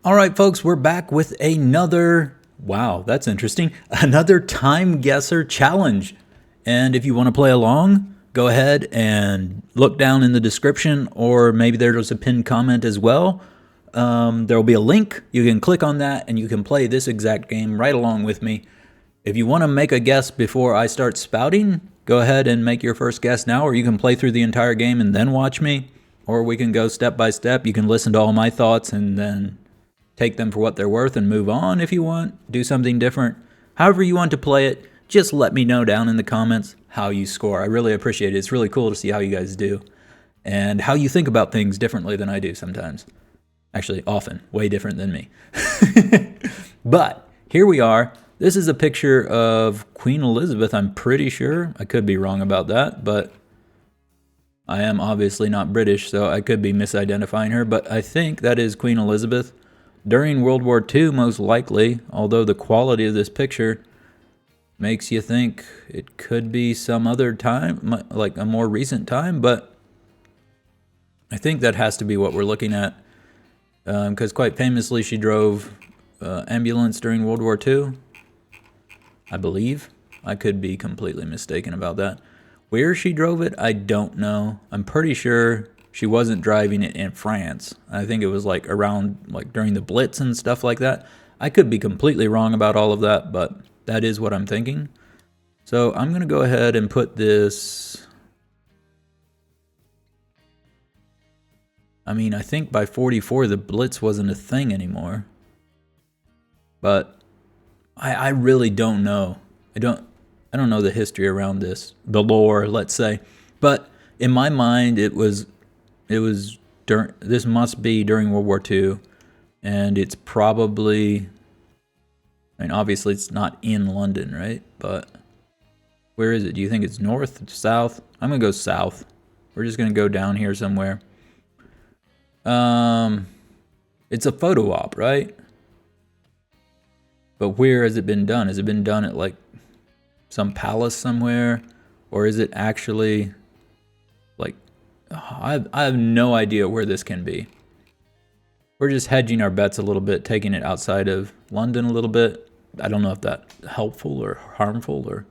All right, folks, we're back with another, wow, that's interesting, another Time Guesser challenge. And if you want to play along, go ahead and look down in the description, or maybe there's a pinned comment as well. There will be a link. You can click on that and you can play this exact game right along with me. If you want to make a guess before I start spouting, go ahead and make your first guess now, or you can play through the entire game and then watch me. Or we can go step by step. You can listen to all my thoughts and then take them for what they're worth and move on if you want. Do something different. However you want to play it, just let me know down in the comments how you score. I really appreciate it. It's really cool to see how you guys do and how you think about things differently than I do sometimes. Actually, often. Way different than me. But here we are. This is a picture of Queen Elizabeth, I'm pretty sure. I could be wrong about that, but I am obviously not British, so I could be misidentifying her. But I think that is Queen Elizabeth during World War II, most likely, although the quality of this picture makes you think it could be some other time, like a more recent time, but I think that has to be what we're looking at, because quite famously she drove ambulance during World War II, I believe. I could be completely mistaken about that. Where she drove it, I don't know. I'm pretty sure she wasn't driving it in France. I think it was like around, like during the Blitz and stuff like that. I could be completely wrong about all of that, but that is what I'm thinking. So I'm going to go ahead and put this. I mean, I think by 44 the Blitz wasn't a thing anymore. But I really don't know. I don't know the history around this, the lore, let's say. But in my mind, it was during. This must be during World War II, and it's probably. I mean, obviously, it's not in London, right? But where is it? Do you think it's north, south? I'm gonna go south. We're just gonna go down here somewhere. It's a photo op, right? But where has it been done? Has it been done at like some palace somewhere, or is it actually like? I have no idea where this can be. We're just hedging our bets a little bit, taking it outside of London a little bit. I don't know if that's helpful or harmful or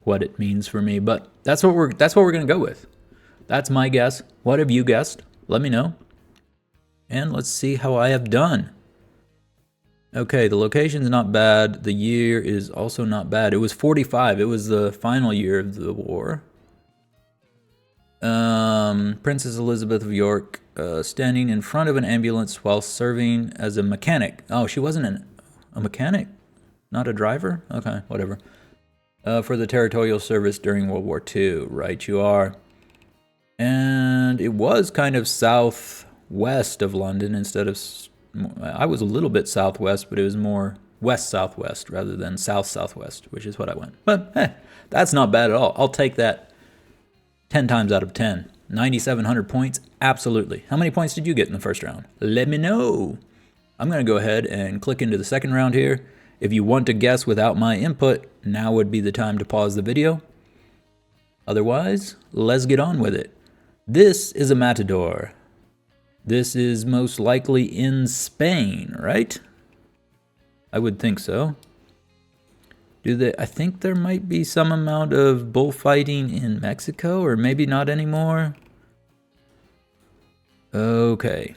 what it means for me, but that's what we're gonna go with. That's my guess. What have you guessed? Let me know. And let's see how I have done. Okay, the location's not bad. The year is also not bad. It was 45. It was the final year of the war. Princess Elizabeth of York standing in front of an ambulance while serving as a mechanic. Oh, she wasn't a mechanic? Not a driver? Okay, whatever. For the territorial service during World War II. Right, you are. And it was kind of southwest of London instead of. I was a little bit southwest, but it was more west-southwest rather than south-southwest, which is what I went. But hey, that's not bad at all. I'll take that 10 times out of 10. 9,700 points? Absolutely. How many points did you get in the first round? Let me know. I'm going to go ahead and click into the second round here. If you want to guess without my input, now would be the time to pause the video. Otherwise, let's get on with it. This is a matador. This is most likely in Spain, right? I would think so. I think there might be some amount of bullfighting in Mexico, or maybe not anymore. Okay.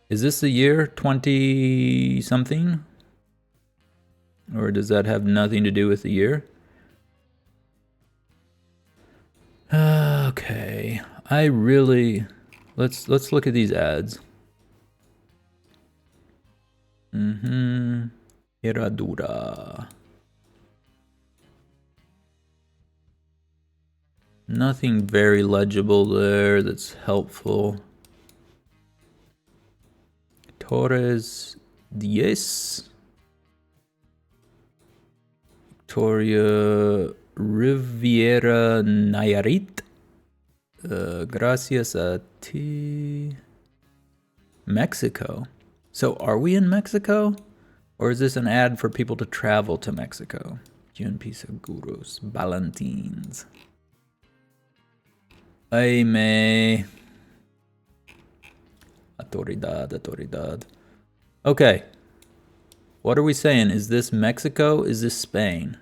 Is this the year 20 something? Or does that have nothing to do with the year? Okay. I really... Let's look at these ads. Herradura. Nothing very legible there that's helpful. Torres 10. Victoria Riviera Nayarit. Gracias a ti. Mexico. So are we in Mexico? Or is this an ad for people to travel to Mexico? GNP Seguros. Ballantines. Ay, me. Autoridad, autoridad. Okay. What are we saying? Is this Mexico? Is this Spain?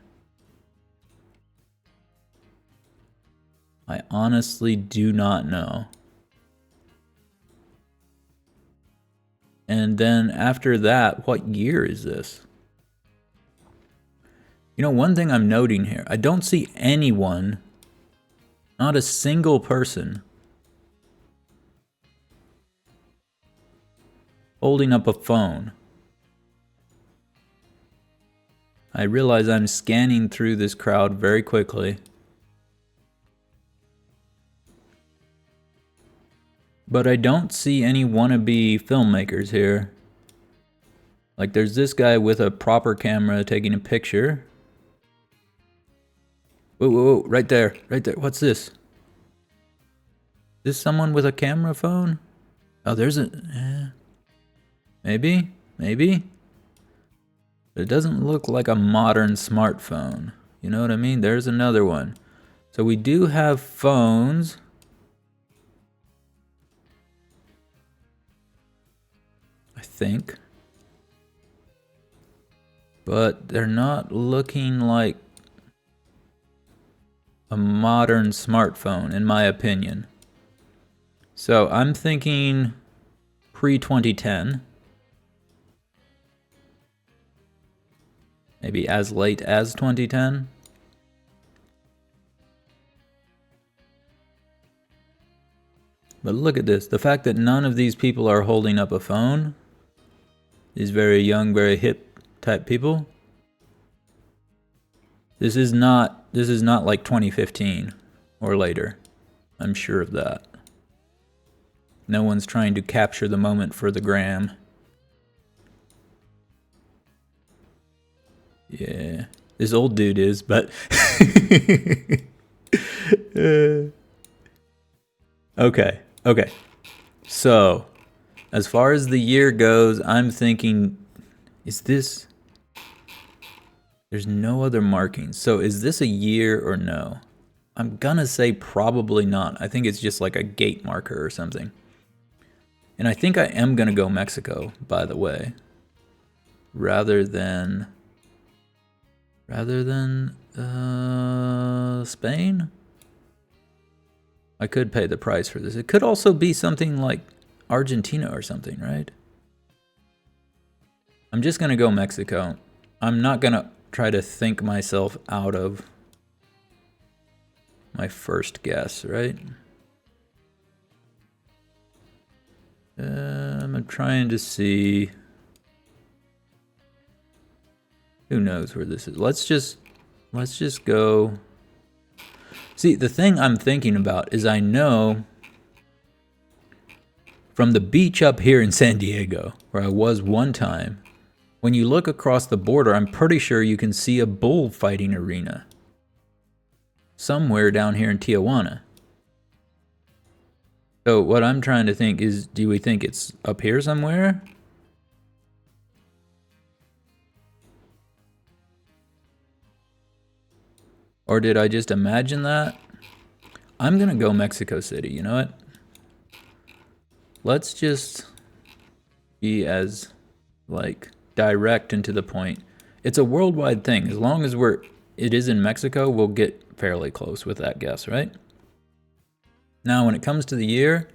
I honestly do not know. And then after that, what year is this? You know, one thing I'm noting here, I don't see anyone, not a single person, holding up a phone. I realize I'm scanning through this crowd very quickly. But I don't see any wannabe filmmakers here. Like, there's this guy with a proper camera taking a picture. Whoa, whoa, whoa, right there, right there. What's this? Is this someone with a camera phone? Oh, there's a... maybe? Maybe? It doesn't look like a modern smartphone. You know what I mean? There's another one. So we do have phones. I think. But they're not looking like a modern smartphone, in my opinion. So I'm thinking pre-2010. Maybe as late as 2010. But look at this. The fact that none of these people are holding up a phone. These very young, very hip type people. This is not like 2015 or later. I'm sure of that. No one's trying to capture the moment for the gram. Yeah, this old dude is, but okay. So, as far as the year goes, I'm thinking, is this... There's no other markings. So is this a year or no? I'm gonna say probably not. I think it's just like a gate marker or something. And I think I am gonna go Mexico, by the way. Rather than Spain? I could pay the price for this. It could also be something like Argentina or something, right? I'm just gonna go Mexico. I'm not gonna try to think myself out of my first guess, right? I'm trying to see. Who knows where this is? Let's just go. See, the thing I'm thinking about is I know from the beach up here in San Diego, where I was one time, when you look across the border, I'm pretty sure you can see a bullfighting arena somewhere down here in Tijuana. So what I'm trying to think is, do we think it's up here somewhere? Or did I just imagine that? I'm gonna go Mexico City, you know what? Let's just be as, like, direct and to the point. It's a worldwide thing. As long as it is in Mexico, we'll get fairly close with that guess, right? Now, when it comes to the year,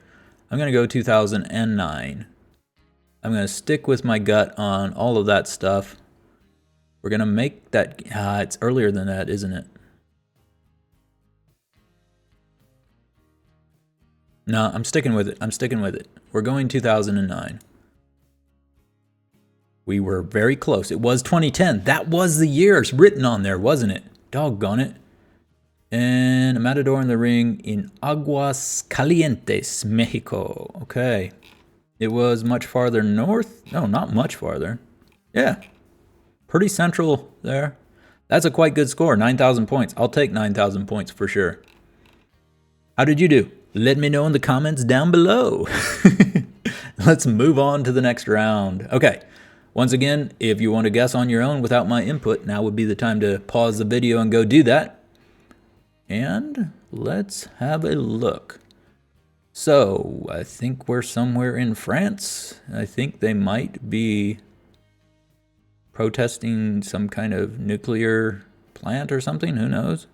I'm gonna go 2009. I'm gonna stick with my gut on all of that stuff. We're gonna make that, it's earlier than that, isn't it? No, I'm sticking with it. I'm sticking with it. We're going 2009. We were very close. It was 2010. That was the year written on there, wasn't it? Doggone it. And a matador in the ring in Aguas Calientes, Mexico. Okay. It was much farther north. No, not much farther. Yeah. Pretty central there. That's a quite good score. 9,000 points. I'll take 9,000 points for sure. How did you do? Let me know in the comments down below. Let's move on to the next round. Okay. Once again, if you want to guess on your own without my input, now would be the time to pause the video and go do that. And let's have a look. So, I think we're somewhere in France. I think they might be protesting some kind of nuclear plant or something. Who knows?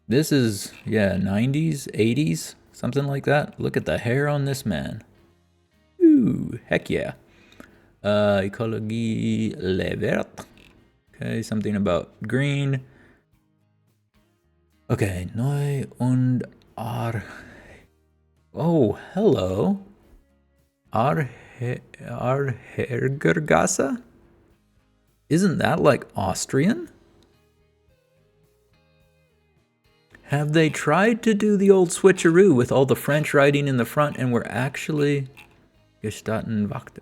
This is, yeah, 90s, 80s, something like that. Look at the hair on this man. Ooh, heck yeah. Ecologie les verts. Okay, something about green. Okay, neu und ar. Oh, hello. Arhergergasse? Isn't that like Austrian? Have they tried to do the old switcheroo with all the French writing in the front and we're actually Gestatten Wacht?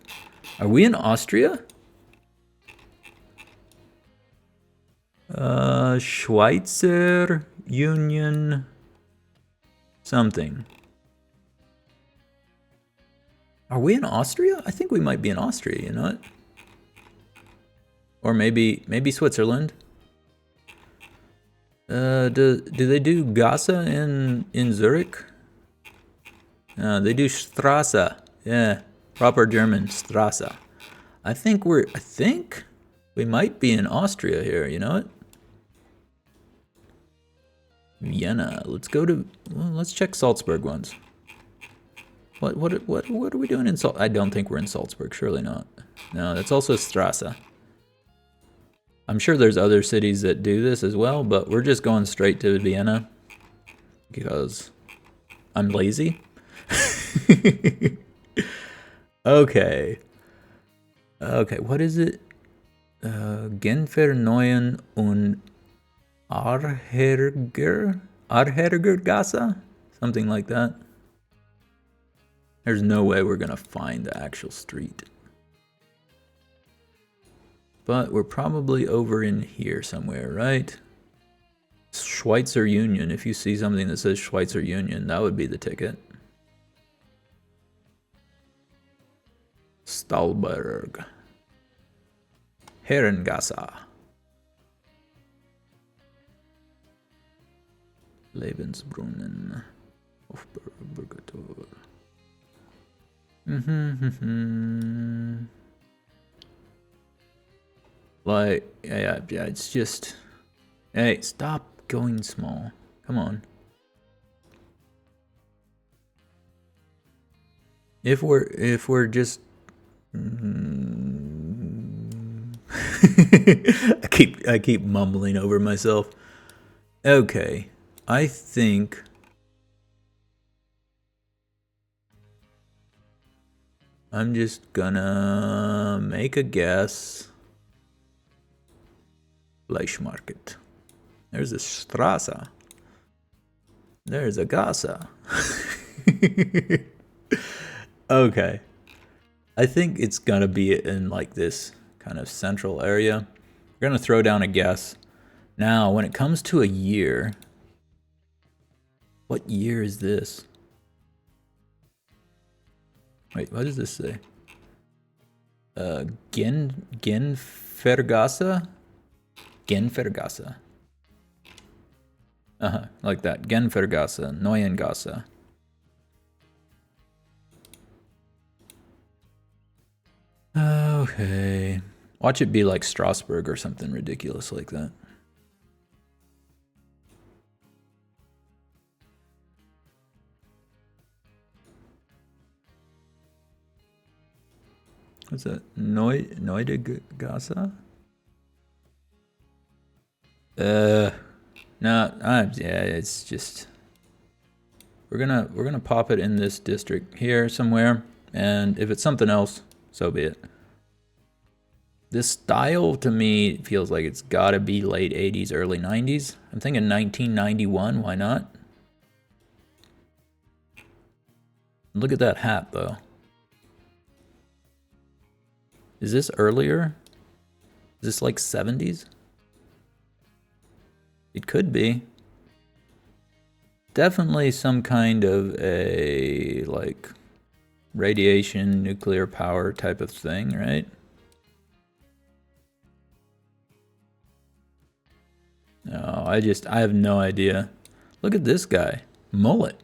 Are we in Austria? Schweizer Union something. Are we in Austria? I think we might be in Austria, you know what? Or maybe Switzerland. Do they do Gasse in Zurich? They do Strasse. Yeah, proper German Strasse. I think we might be in Austria here, you know what? Vienna. Let's go to, well, let's check Salzburg once. What are we doing in I don't think we're in Salzburg, surely not. No, that's also Strasse. I'm sure there's other cities that do this as well, but we're just going straight to Vienna because I'm lazy. Okay. Okay, what is it? Genfer Neuen und Arhergergasse? Something like that. There's no way we're gonna find the actual street. But we're probably over in here somewhere, right? Schweizer Union. If you see something that says Schweizer Union, that would be the ticket. Stahlberg. Herrengasse. Lebensbrunnen. Hofburgator. Like, yeah, it's just, hey, stop going small. Come on. If we're just, I keep mumbling over myself. Okay, I think I'm just gonna make a guess. Fleischmarket. There's a Strasse. There's a Gasse. Okay. I think it's gonna be in like this kind of central area. We're gonna throw down a guess. Now, when it comes to a year, what year is this? Wait, what does this say? Genfergasse? Genfergasse. Like that. Genfergasse, Neuengasse. Okay. Watch it be like Strasbourg or something ridiculous like that. What's that? Neudegasse? No, yeah, it's just we're gonna pop it in this district here somewhere, and if it's something else, so be it. This style to me feels like it's gotta be late 80s, early 90s. I'm thinking 1991, why not? Look at that hat though. Is this earlier? Is this like 70s? It could be. Definitely some kind of a, like, radiation, nuclear power type of thing, right? No, I have no idea. Look at this guy. Mullet.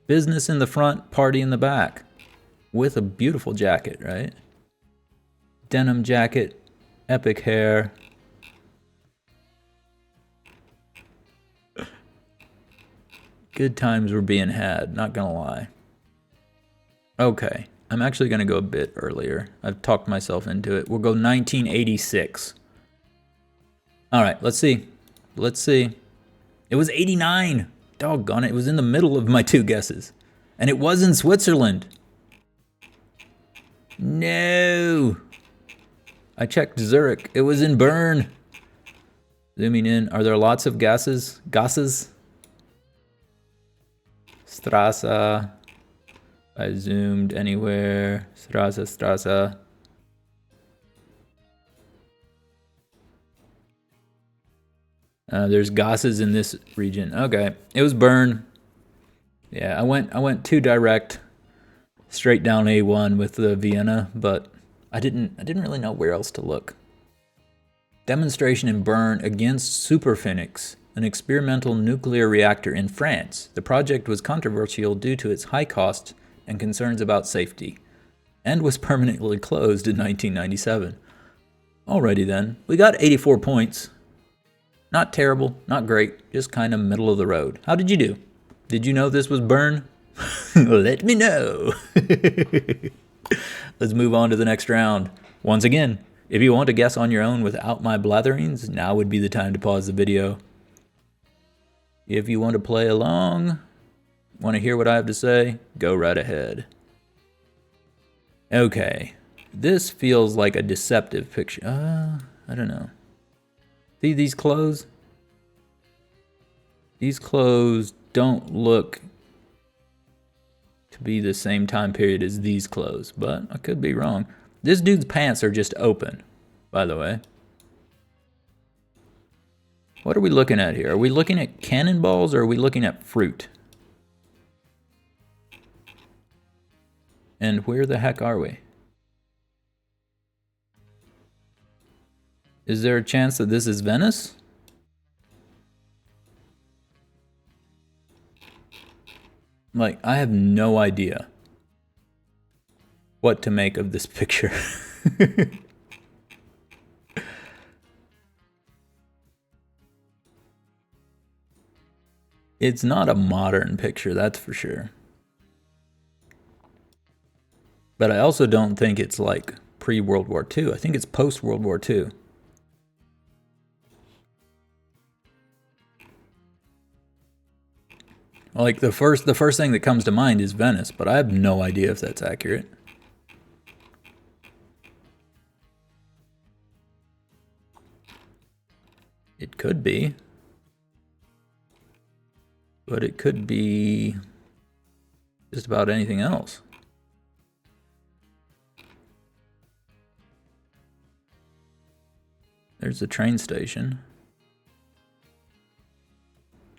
Business in the front, party in the back. With a beautiful jacket, right? Denim jacket, epic hair. Good times were being had, not gonna lie. Okay, I'm actually gonna go a bit earlier. I've talked myself into it. We'll go 1986. All right, let's see. Let's see. It was 89. Doggone it, it was in the middle of my two guesses. And it was in Switzerland. No. I checked Zurich. It was in Bern. Zooming in. Are there lots of gases? Gases? Strasse. I zoomed anywhere. Strasse, Strasse. There's gases in this region. Okay, it was Bern. Yeah, I went too direct, straight down A1 with the Vienna, but I didn't really know where else to look. Demonstration in Bern against Superphénix, an experimental nuclear reactor in France. The project was controversial due to its high cost and concerns about safety, and was permanently closed in 1997. Alrighty then, we got 84 points. Not terrible, not great, just kind of middle of the road. How did you do? Did you know this was Bern? Let me know. Let's move on to the next round. Once again, if you want to guess on your own without my blatherings, now would be the time to pause the video. If you want to play along, want to hear what I have to say, go right ahead. Okay, this feels like a deceptive picture. I don't know. See these clothes? These clothes don't look to be the same time period as these clothes, but I could be wrong. This dude's pants are just open, by the way. What are we looking at here? Are we looking at cannonballs or are we looking at fruit? And where the heck are we? Is there a chance that this is Venice? Like, I have no idea what to make of this picture. It's not a modern picture, that's for sure. But I also don't think it's like pre-World War II. I think it's post-World War II. Like the first thing that comes to mind is Venice, but I have no idea if that's accurate. It could be. But it could be just about anything else. There's the train station.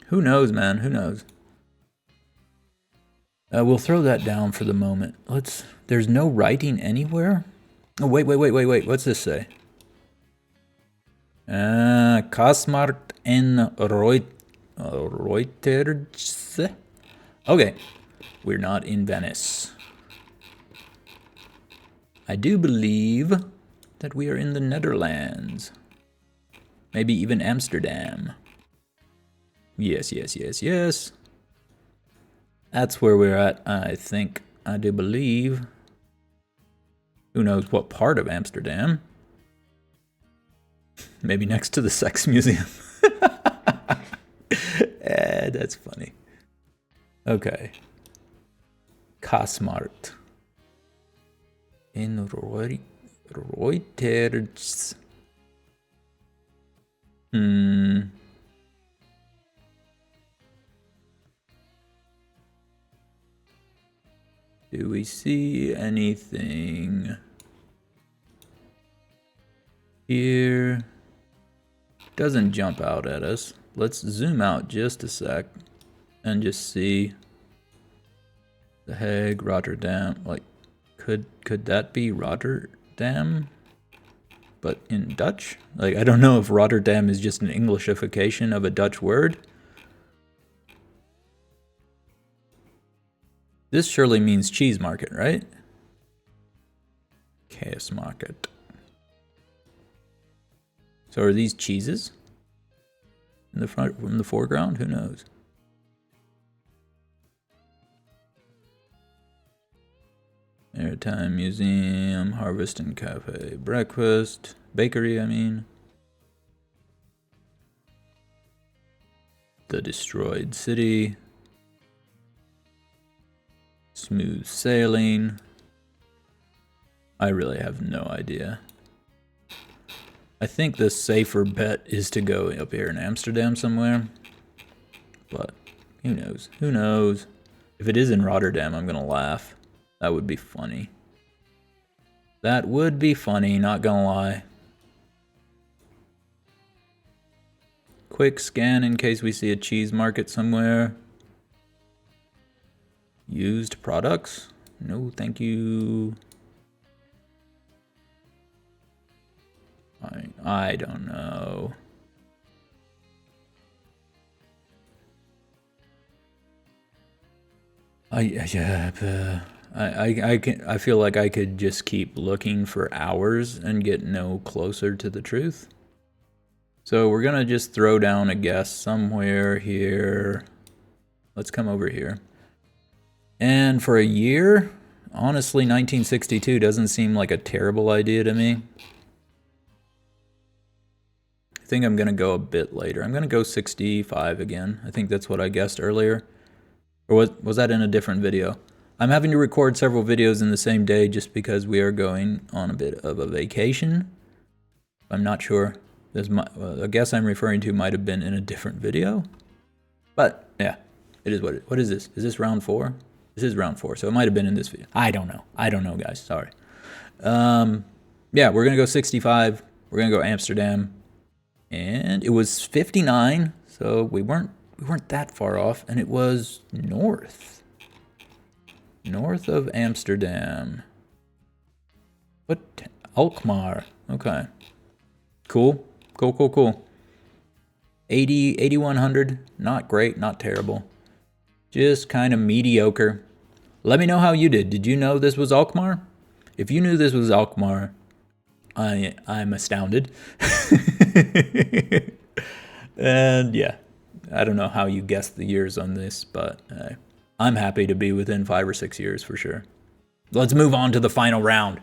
Who knows, man? Who knows? We'll throw that down for the moment. There's no writing anywhere? Oh, wait. What's this say? Kosmarkt en Reuters. Okay, we're not in Venice. I do believe that we are in the Netherlands. Maybe even Amsterdam. Yes. That's where we're at, I think. I do believe. Who knows what part of Amsterdam? Maybe next to the sex museum. That's funny. Okay. Kosmarkt. In Reuters. Do we see anything here? Doesn't jump out at us. Let's zoom out just a sec and just see. The Hague, Rotterdam. Like, could that be Rotterdam? But in Dutch? Like, I don't know if Rotterdam is just an Englishification of a Dutch word. This surely means cheese market, right? Chaos market. So are these cheeses in the front, from the foreground? Who knows? Maritime Museum, Harvest and Cafe, Breakfast, Bakery, I mean. The Destroyed City. Smooth Sailing. I really have no idea. I think the safer bet is to go up here in Amsterdam somewhere. But who knows? Who knows? If it is in Rotterdam, I'm gonna laugh. That would be funny. That would be funny, not gonna lie. Quick scan in case we see a cheese market somewhere. Used products? No, thank you. I don't know. I feel like I could just keep looking for hours and get no closer to the truth. So we're gonna just throw down a guess somewhere here. Let's come over here. And for a year, honestly, 1962 doesn't seem like a terrible idea to me. I think I'm gonna go a bit later. I'm gonna go 65 again. I think that's what I guessed earlier. Or was that in a different video? I'm having to record several videos in the same day just because we are going on a bit of a vacation. I'm not sure. A guess I'm referring to might have been in a different video. But yeah, it is what is this? Is this round 4? This is round 4, so it might have been in this video. I don't know. I don't know, guys. Sorry. Yeah, we're gonna go 65. We're gonna go Amsterdam, and it was 59. So we weren't that far off, and it was north of Amsterdam. What? Alkmaar. Okay. Cool. 8100. Not great, not terrible. Just kind of mediocre. Let me know how you did. Did you know this was Alkmaar? If you knew this was Alkmaar, I'm astounded. And yeah, I don't know how you guessed the years on this, but I'm happy to be within 5 or 6 years for sure. Let's move on to the final round.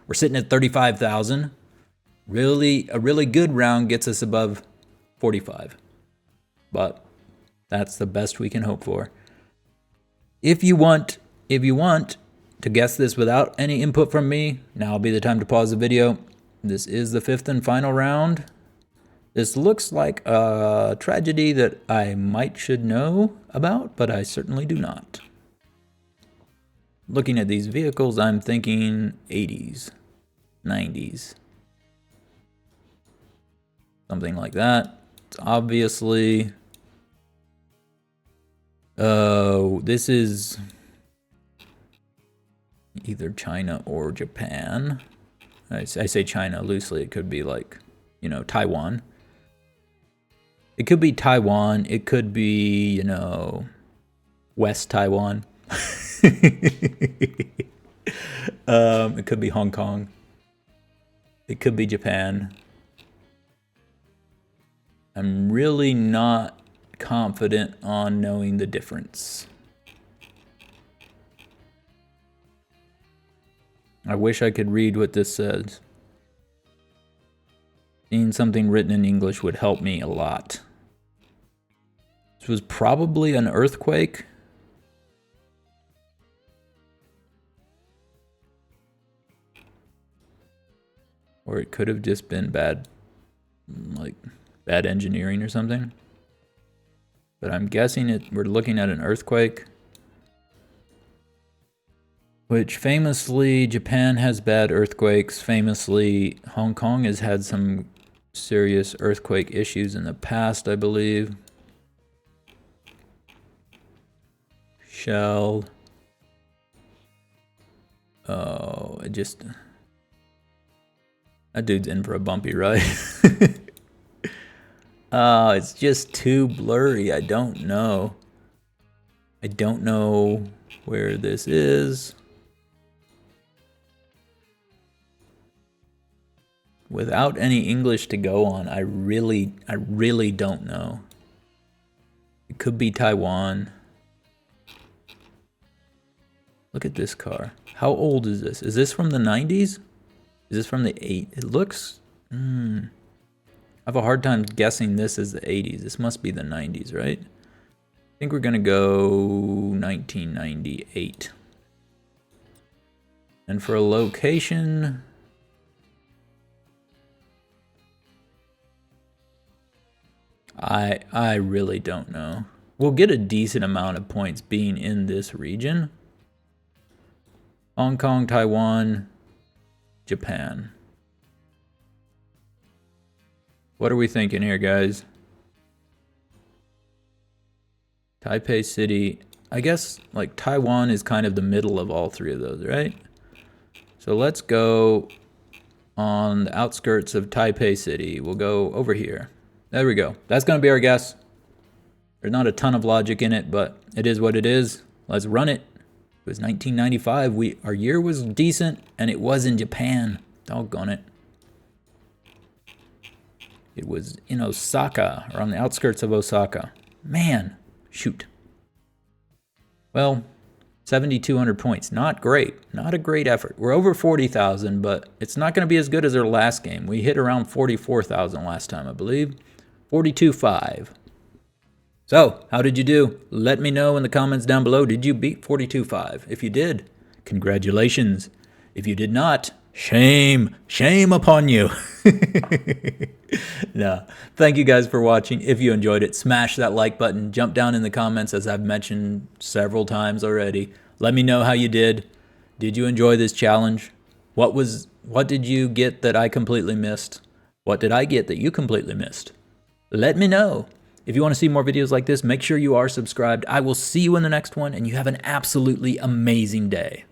We're sitting at 35,000. A really good round gets us above 45. But that's the best we can hope for. If you want to guess this without any input from me, now will be the time to pause the video. This is the 5th and final round. This looks like a tragedy that I should know about, but I certainly do not. Looking at these vehicles, I'm thinking 80s, 90s. Something like that. It's obviously... Oh, this is either China or Japan. I say China loosely. It could be like, Taiwan. It could be Taiwan. It could be, West Taiwan. It could be Hong Kong. It could be Japan. I'm really not confident on knowing the difference. I wish I could read what this says. Seeing something written in English would help me a lot. This was probably an earthquake. Or it could have just been bad engineering or something. But I'm guessing we're looking at an earthquake. Which famously, Japan has bad earthquakes. Famously, Hong Kong has had some serious earthquake issues in the past, I believe. Shell. Oh, that dude's in for a bumpy ride. Oh, it's just too blurry. I don't know where this is. Without any English to go on, I really don't know. It could be Taiwan. Look at this car. How old is this? Is this from the 90s? Is this from the 8? It looks... I have a hard time guessing this is the 80s. This must be the 90s, right? I think we're going to go 1998. And for a location... I really don't know. We'll get a decent amount of points being in this region. Hong Kong, Taiwan, Japan. What are we thinking here, guys? Taipei City. I guess like Taiwan is kind of the middle of all three of those, right? So let's go on the outskirts of Taipei City. We'll go over here. There we go. That's going to be our guess. There's not a ton of logic in it, but it is what it is. Let's run it. It was 1995. Our year was decent, and it was in Japan. Doggone it. It was in Osaka, or on the outskirts of Osaka. Man, shoot. Well, 7,200 points. Not great. Not a great effort. We're over 40,000, but it's not going to be as good as our last game. We hit around 44,000 last time, I believe. 42.5. So, how did you do? Let me know in the comments down below. Did you beat 42.5? If you did, congratulations. If you did not, shame. Shame upon you. No. Thank you guys for watching. If you enjoyed it, smash that like button. Jump down in the comments, as I've mentioned several times already. Let me know how you did. Did you enjoy this challenge? What did you get that I completely missed? What did I get that you completely missed? Let me know. If you want to see more videos like this, make sure you are subscribed. I will see you in the next one, and you have an absolutely amazing day.